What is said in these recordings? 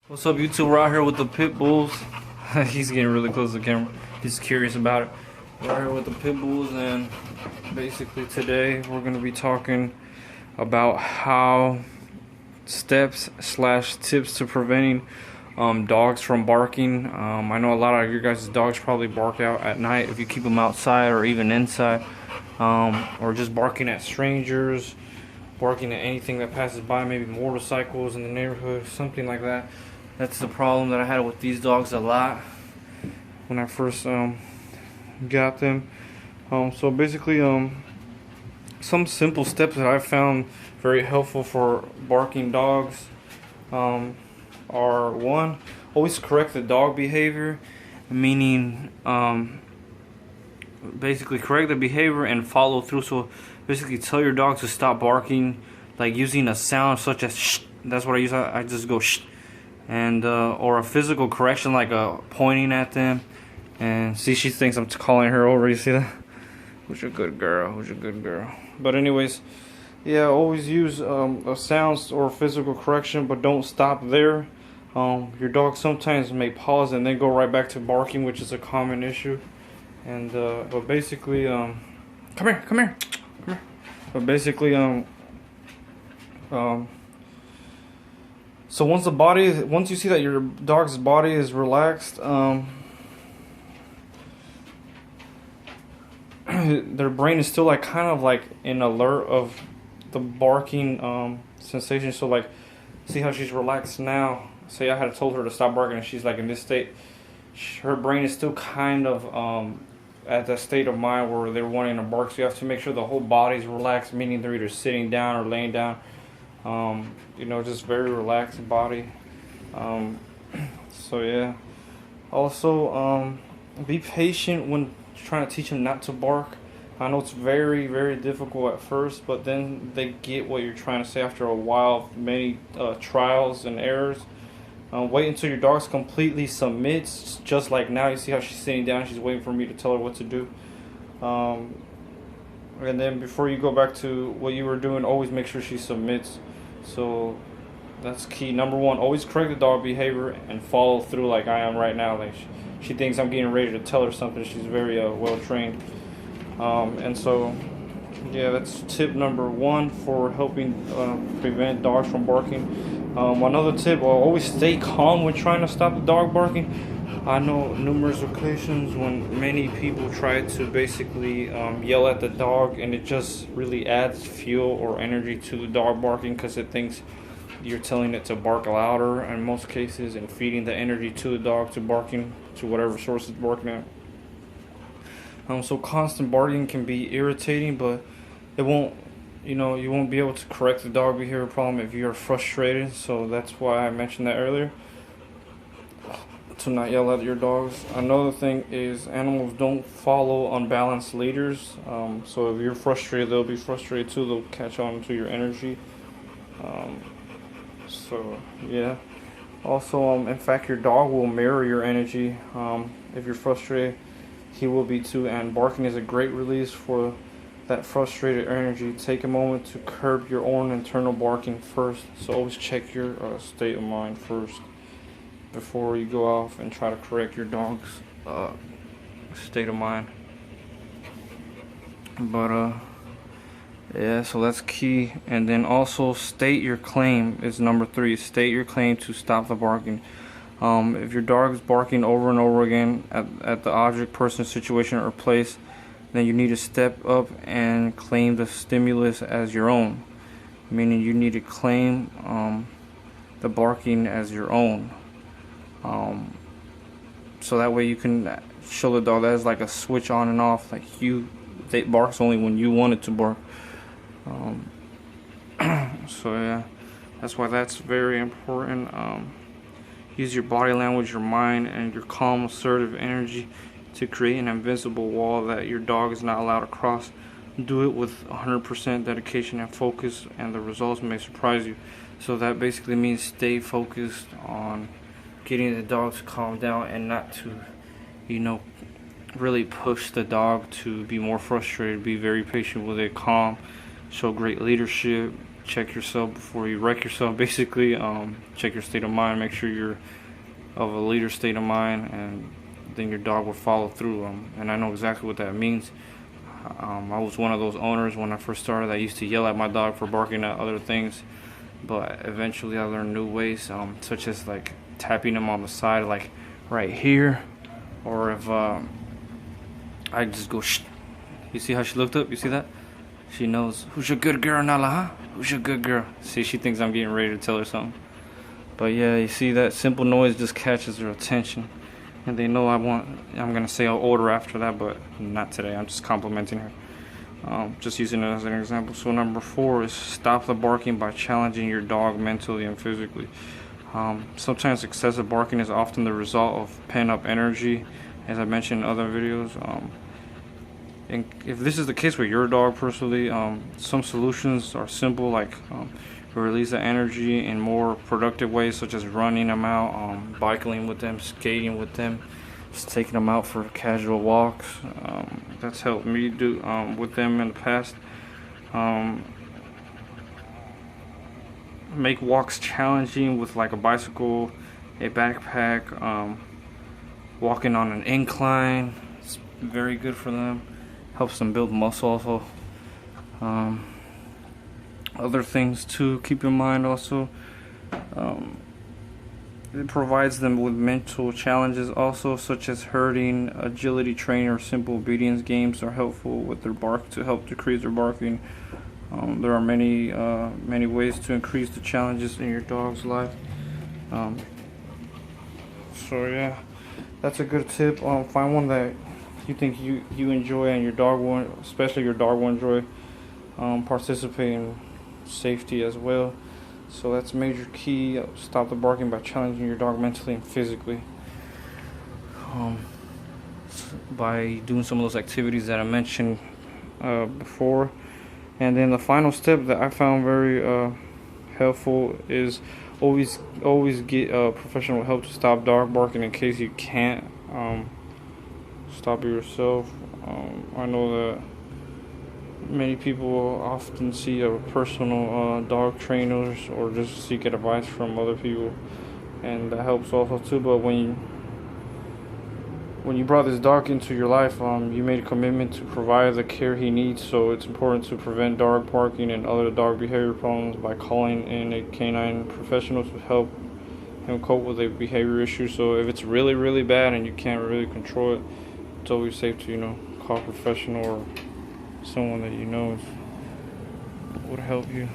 What's up, YouTube? We're out here with the pit bulls. He's getting really close to the camera. He's curious about it. We're out here with the pit bulls, and basically today we're going to be talking about how steps/tips to preventing dogs from barking. I know a lot of your guys' dogs probably bark out at night if you keep them outside or even inside, or just barking at strangers, barking at anything that passes by, maybe motorcycles in the neighborhood, something like that. That's the problem that I had with these dogs a lot when I first got them. So basically, some simple steps that I found very helpful for barking dogs are: one, always correct the dog behavior, meaning basically correct the behavior and follow through. So basically tell your dog to stop barking, like using a sound such as shh. That's what I use. I just go shh. And or a physical correction, like pointing at them. And see, she thinks I'm calling her over. You see that? Who's a good girl? Who's a good girl? But anyways, yeah, always use a sound or physical correction, but don't stop there. Your dog sometimes may pause and then go right back to barking, which is a common issue. And but basically, come here. But basically, so once you see that your dog's body is relaxed, their brain is still like kind of like in alert of the barking sensation. So like, see how she's relaxed now. Say I had told her to stop barking and she's like in this state. Her brain is still kind of at that state of mind where they're wanting to bark. So you have to make sure the whole body's relaxed, meaning they're either sitting down or laying down. You know, just very relaxed body. So yeah. Also, be patient when trying to teach them not to bark. I know it's very, very difficult at first, but then they get what you're trying to say after a while, many trials and errors. Wait until your dog's completely submits, just like now. You see how she's sitting down, she's waiting for me to tell her what to do. And then before you go back to what you were doing, always make sure she submits. So that's key. Number one, always correct the dog behavior and follow through like I am right now. Like she thinks I'm getting ready to tell her something. She's very well trained. And so, yeah, that's tip number one for helping prevent dogs from barking. Another tip, always stay calm when trying to stop the dog barking. I know numerous occasions when many people try to basically yell at the dog, and it just really adds fuel or energy to the dog barking because it thinks you're telling it to bark louder in most cases, and feeding the energy to the dog to barking to whatever source it's barking at. So constant barking can be irritating, but it won't, you won't be able to correct the dog behavior problem if you're frustrated. So that's why I mentioned that earlier, to not yell at your dogs. Another thing is animals don't follow unbalanced leaders. So if you're frustrated, they'll be frustrated too. They'll catch on to your energy. So yeah. Also, in fact, your dog will mirror your energy. If you're frustrated, he will be too. And barking is a great release for that frustrated energy. Take a moment to curb your own internal barking first. So always check your state of mind first before you go off and try to correct your dog's state of mind. But yeah, so that's key. And then also state your claim is number three. State your claim to stop the barking. If your dog is barking over and over again at the object, person, situation, or place, then you need to step up and claim the stimulus as your own. Meaning you need to claim the barking as your own. So that way you can show the dog that is like a switch on and off. Like it barks only when you want it to bark. So yeah, that's why that's very important. Use your body language, your mind, and your calm, assertive energy to create an invisible wall that your dog is not allowed to cross. Do it with 100% dedication and focus, and the results may surprise you. So that basically means stay focused on getting the dog to calm down and not to, really push the dog to be more frustrated. Be very patient with it, calm, show great leadership, check yourself before you wreck yourself. Basically, check your state of mind. Make sure you're of a leader state of mind, and then your dog will follow through. And I know exactly what that means. I was one of those owners when I first started. I used to yell at my dog for barking at other things, but eventually I learned new ways, such as like tapping him on the side, like right here, or if I just go shh. You see how she looked up? You see that? She knows, who's your good girl, Nala, huh? Who's your good girl? See, she thinks I'm getting ready to tell her something. But yeah, you see that simple noise just catches her attention. And they know I'm gonna say I'll order after that, but not today. I'm just complimenting her. Just using it as an example. So number 4 is stop the barking by challenging your dog mentally and physically. Sometimes excessive barking is often the result of pent-up energy, as I mentioned in other videos. And if this is the case with your dog personally, some solutions are simple, like release the energy in more productive ways, such as running them out, bicycling with them, skating with them, just taking them out for casual walks. That's helped me do with them in the past. Make walks challenging with like a bicycle, a backpack, walking on an incline. It's very good for them. Helps them build muscle also. Other things to keep in mind also, it provides them with mental challenges also, such as herding, agility training, or simple obedience games are helpful with their bark to help decrease their barking. There are many ways to increase the challenges in your dog's life. So yeah, that's a good tip. Find one that you think you enjoy and your dog will, especially your dog will enjoy. Participate in safety as well. So that's a major key. Stop the barking by challenging your dog mentally and physically. By doing some of those activities that I mentioned before. And then the final step that I found very helpful is always get professional help to stop dog barking in case you can't stop it yourself. I know that many people often see a personal dog trainers or just seek advice from other people, and that helps also too. But when you brought this dog into your life, you made a commitment to provide the care he needs. So it's important to prevent dog barking and other dog behavior problems by calling in a canine professional to help him cope with a behavior issue. So if it's really, really bad and you can't really control it, it's always safe to call a professional or someone that would help you.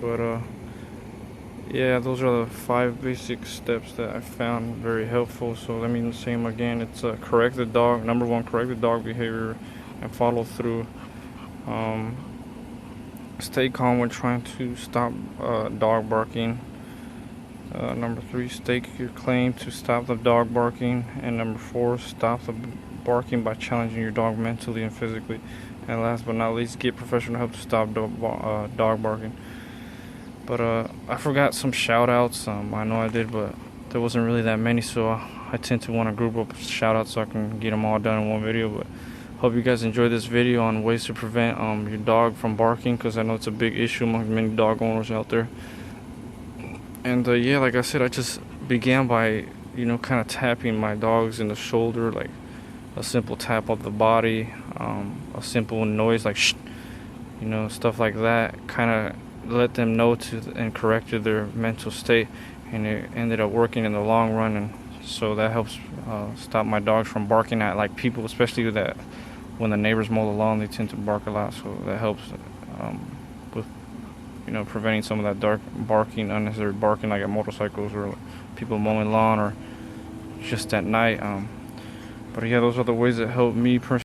But yeah, those are the 5 basic steps that I found very helpful. So let me say them again. It's correct the dog. Number 1, correct the dog behavior and follow through. Stay calm when trying to stop dog barking. Number 3, stake your claim to stop the dog barking. And number 4, stop the barking by challenging your dog mentally and physically. And last but not least, get professional help to stop dog barking. But I forgot some shout outs. I know I did, but there wasn't really that many, so I tend to want to group up shout outs so I can get them all done in one video. But hope you guys enjoyed this video on ways to prevent your dog from barking, because I know it's a big issue among many dog owners out there. And yeah, like I said, I just began by kind of tapping my dogs in the shoulder, like a simple tap of the body, a simple noise like shh, stuff like that, kind of let them know and corrected their mental state, and it ended up working in the long run. And so that helps stop my dogs from barking at like people, especially that when the neighbors mow the lawn, they tend to bark a lot. So that helps with preventing some of that barking, unnecessary barking, like at motorcycles or people mowing lawn or just at night. But yeah, those are the ways that help me personally.